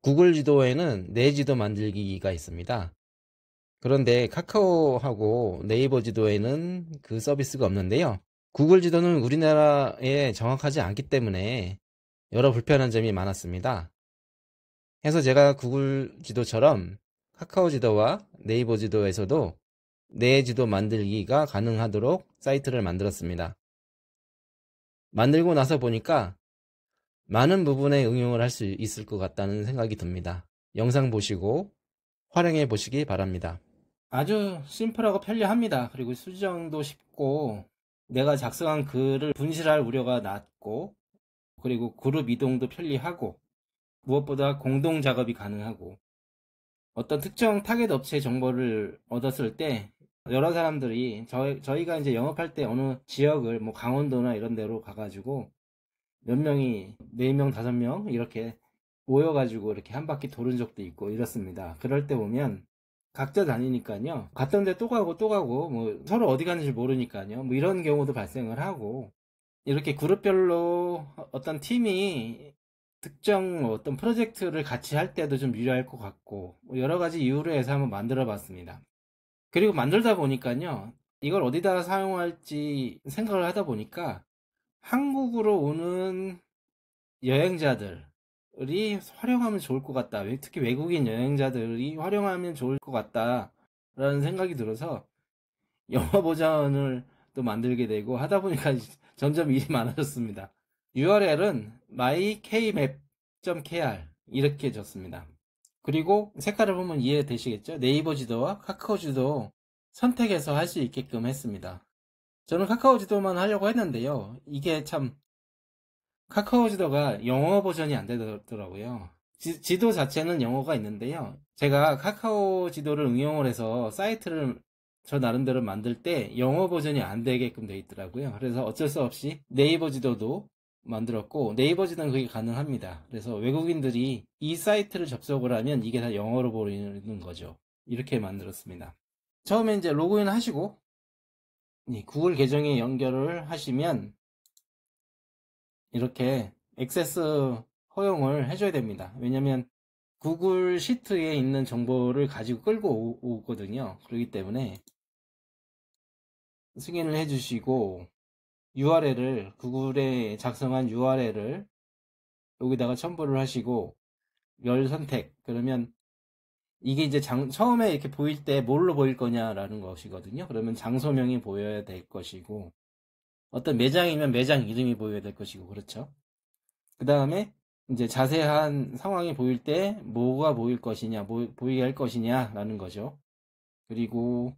구글 지도에는 내 지도 만들기가 있습니다. 그런데 카카오하고 네이버 지도에는 그 서비스가 없는데요. 구글 지도는 우리나라에 정확하지 않기 때문에 여러 불편한 점이 많았습니다. 해서 제가 구글 지도처럼 카카오 지도와 네이버 지도에서도 내 지도 만들기가 가능하도록 사이트를 만들었습니다. 만들고 나서 보니까 많은 부분에 응용을 할 수 있을 것 같다는 생각이 듭니다. 영상 보시고 활용해 보시기 바랍니다. 아주 심플하고 편리합니다. 그리고 수정도 쉽고 내가 작성한 글을 분실할 우려가 낮고, 그리고 그룹 이동도 편리하고, 무엇보다 공동 작업이 가능하고, 어떤 특정 타겟 업체 정보를 얻었을 때 여러 사람들이 저희가 이제 영업할 때 어느 지역을 뭐 강원도나 이런 데로 가가지고 몇 명이 4명 5명 이렇게 모여가지고 이렇게 한 바퀴 도는 적도 있고 이렇습니다. 그럴 때 보면 각자 다니니까요, 갔던 데 또 가고 또 가고 뭐 서로 어디 가는지 모르니까요, 뭐 이런 경우도 발생을 하고, 이렇게 그룹별로 어떤 팀이 특정 어떤 프로젝트를 같이 할 때도 좀 유리할 것 같고, 뭐 여러 가지 이유로 해서 한번 만들어 봤습니다. 그리고 만들다 보니까요, 이걸 어디다 사용할지 생각을 하다 보니까 한국으로 오는 여행자들이 활용하면 좋을 것 같다. 특히 외국인 여행자들이 활용하면 좋을 것 같다. 라는 생각이 들어서 영어 버전을 또 만들게 되고 하다 보니까 점점 일이 많아졌습니다. URL은 mykmap.kr 이렇게 줬습니다. 그리고 색깔을 보면 이해되시겠죠? 네이버 지도와 카카오 지도 선택해서 할 수 있게끔 했습니다. 저는 카카오 지도만 하려고 했는데요, 이게 참 카카오 지도가 영어 버전이 안 되더라고요. 지도 자체는 영어가 있는데요, 제가 카카오 지도를 응용을 해서 사이트를 저 나름대로 만들 때 영어 버전이 안 되게끔 되어 있더라고요. 그래서 어쩔 수 없이 네이버 지도도 만들었고, 네이버 지도는 그게 가능합니다. 그래서 외국인들이 이 사이트를 접속을 하면 이게 다 영어로 보이는 거죠. 이렇게 만들었습니다. 처음에 이제 로그인 하시고 구글 계정에 연결을 하시면 이렇게 액세스 허용을 해줘야 됩니다. 왜냐면 구글 시트에 있는 정보를 가지고 끌고 오거든요. 그렇기 때문에 승인을 해주시고, URL을 구글에 작성한 URL을 여기다가 첨부를 하시고 열 선택. 그러면 이게 이제 처음에 이렇게 보일 때 뭘로 보일 거냐라는 것이거든요. 그러면 장소명이 보여야 될 것이고, 어떤 매장이면 매장 이름이 보여야 될 것이고, 그렇죠. 그 다음에 이제 자세한 상황이 보일 때 뭐가 보일 것이냐, 보이게 할 것이냐 라는 거죠. 그리고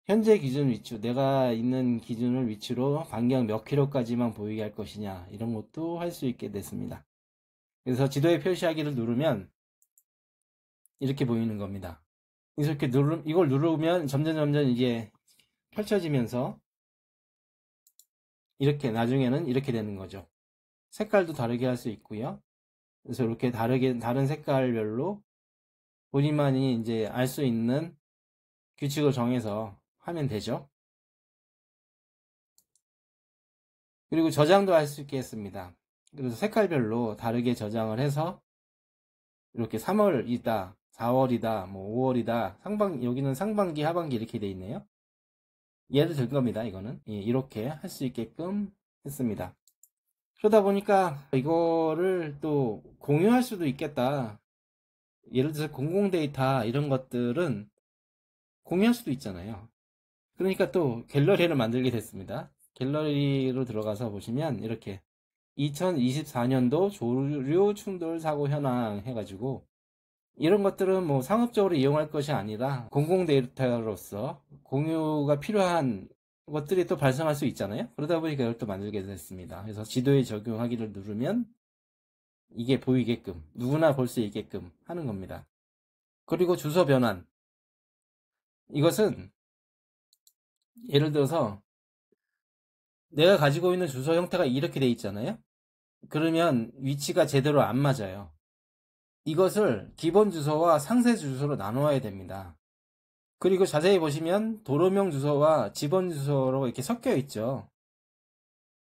현재 기준 위치, 내가 있는 기준을 위치로 반경 몇 킬로까지만 보이게 할 것이냐, 이런 것도 할 수 있게 됐습니다. 그래서 지도에 표시하기를 누르면 이렇게 보이는 겁니다. 그래서 이렇게 이걸 누르면 점점 이게 펼쳐지면서 이렇게 나중에는 이렇게 되는 거죠. 색깔도 다르게 할 수 있고요. 그래서 이렇게 다른 색깔별로 본인만이 이제 알 수 있는 규칙을 정해서 하면 되죠. 그리고 저장도 할 수 있게 했습니다. 그래서 색깔별로 다르게 저장을 해서 이렇게 3월이다, 4월이다, 뭐 5월이다, 여기는 상반기, 하반기 이렇게 돼 있네요. 예를 든 겁니다. 이거는 이렇게 할 수 있게끔 했습니다. 그러다 보니까 이거를 또 공유할 수도 있겠다. 예를 들어서 공공 데이터 이런 것들은 공유할 수도 있잖아요. 그러니까 또 갤러리를 만들게 됐습니다. 갤러리로 들어가서 보시면 이렇게 2024년도 조류 충돌 사고 현황 해가지고, 이런 것들은 뭐 상업적으로 이용할 것이 아니라 공공 데이터로서 공유가 필요한 것들이 또 발생할 수 있잖아요. 그러다 보니까 이걸 또 만들게 됐습니다. 그래서 지도에 적용하기를 누르면 이게 보이게끔, 누구나 볼 수 있게끔 하는 겁니다. 그리고 주소 변환, 이것은 예를 들어서 내가 가지고 있는 주소 형태가 이렇게 돼 있잖아요. 그러면 위치가 제대로 안 맞아요. 이것을 기본 주소와 상세 주소로 나누어야 됩니다. 그리고 자세히 보시면 도로명 주소와 지번 주소로 이렇게 섞여 있죠.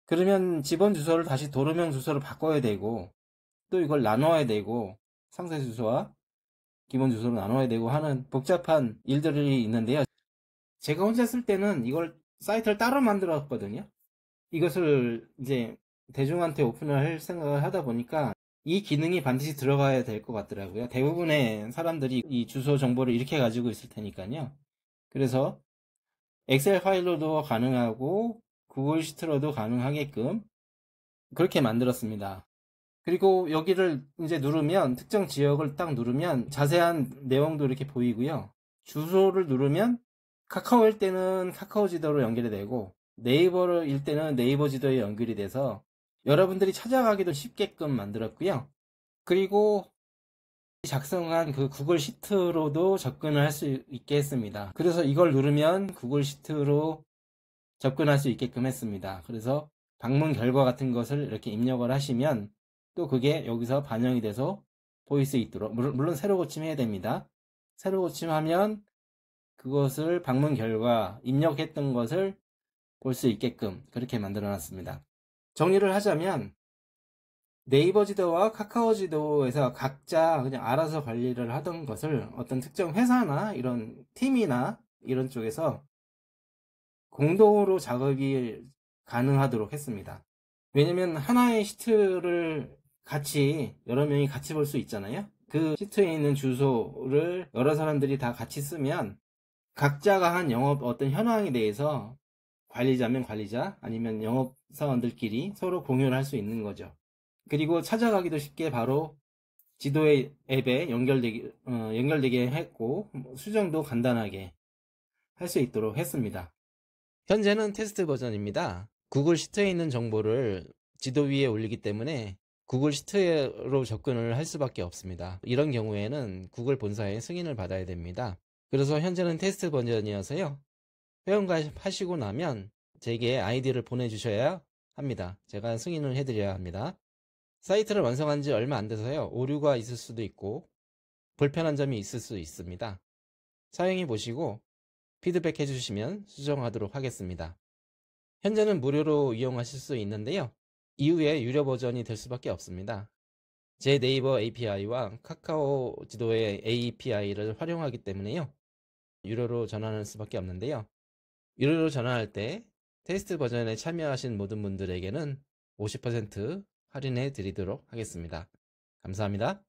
그러면 지번 주소를 다시 도로명 주소로 바꿔야 되고, 또 이걸 나눠야 되고, 상세 주소와 기본 주소로 나눠야 되고 하는 복잡한 일들이 있는데요. 제가 혼자 쓸 때는 이걸 사이트를 따로 만들었거든요. 이것을 이제 대중한테 오픈을 할 생각을 하다 보니까 이 기능이 반드시 들어가야 될 것 같더라고요. 대부분의 사람들이 이 주소 정보를 이렇게 가지고 있을 테니까요. 그래서 엑셀 파일로도 가능하고 구글 시트로도 가능하게끔 그렇게 만들었습니다. 그리고 여기를 이제 누르면 특정 지역을 딱 누르면 자세한 내용도 이렇게 보이고요. 주소를 누르면 카카오일 때는 카카오 지도로 연결이 되고 네이버일 때는 네이버 지도에 연결이 돼서 여러분들이 찾아가기도 쉽게끔 만들었고요. 그리고 작성한 그 구글 시트로도 접근을 할 수 있게 했습니다. 그래서 이걸 누르면 구글 시트로 접근할 수 있게끔 했습니다. 그래서 방문 결과 같은 것을 이렇게 입력을 하시면 또 그게 여기서 반영이 돼서 보일 수 있도록, 물론 새로 고침해야 됩니다. 새로 고침하면 그것을 방문 결과 입력했던 것을 볼 수 있게끔 그렇게 만들어 놨습니다. 정리를 하자면 네이버 지도와 카카오 지도에서 각자 그냥 알아서 관리를 하던 것을 어떤 특정 회사나 이런 팀이나 이런 쪽에서 공동으로 작업이 가능하도록 했습니다. 왜냐면 하나의 시트를 같이 여러 명이 같이 볼 수 있잖아요. 그 시트에 있는 주소를 여러 사람들이 다 같이 쓰면 각자가 한 영업 어떤 현황에 대해서 관리자면 관리자 아니면 영업사원들끼리 서로 공유를 할 수 있는 거죠. 그리고 찾아가기도 쉽게 바로 지도의 앱에 연결되게 했고 수정도 간단하게 할 수 있도록 했습니다. 현재는 테스트 버전입니다. 구글 시트에 있는 정보를 지도 위에 올리기 때문에 구글 시트로 접근을 할 수밖에 없습니다. 이런 경우에는 구글 본사의 승인을 받아야 됩니다. 그래서 현재는 테스트 버전이어서요. 회원가입하시고 나면 제게 아이디를 보내주셔야 합니다. 제가 승인을 해드려야 합니다. 사이트를 완성한 지 얼마 안 돼서요. 오류가 있을 수도 있고 불편한 점이 있을 수 있습니다. 사용해 보시고 피드백 해주시면 수정하도록 하겠습니다. 현재는 무료로 이용하실 수 있는데요. 이후에 유료 버전이 될 수밖에 없습니다. 제 네이버 API와 카카오 지도의 API를 활용하기 때문에요. 유료로 전환할 수밖에 없는데요. 유료로 전환할 때 테스트 버전에 참여하신 모든 분들에게는 50% 할인해 드리도록 하겠습니다. 감사합니다.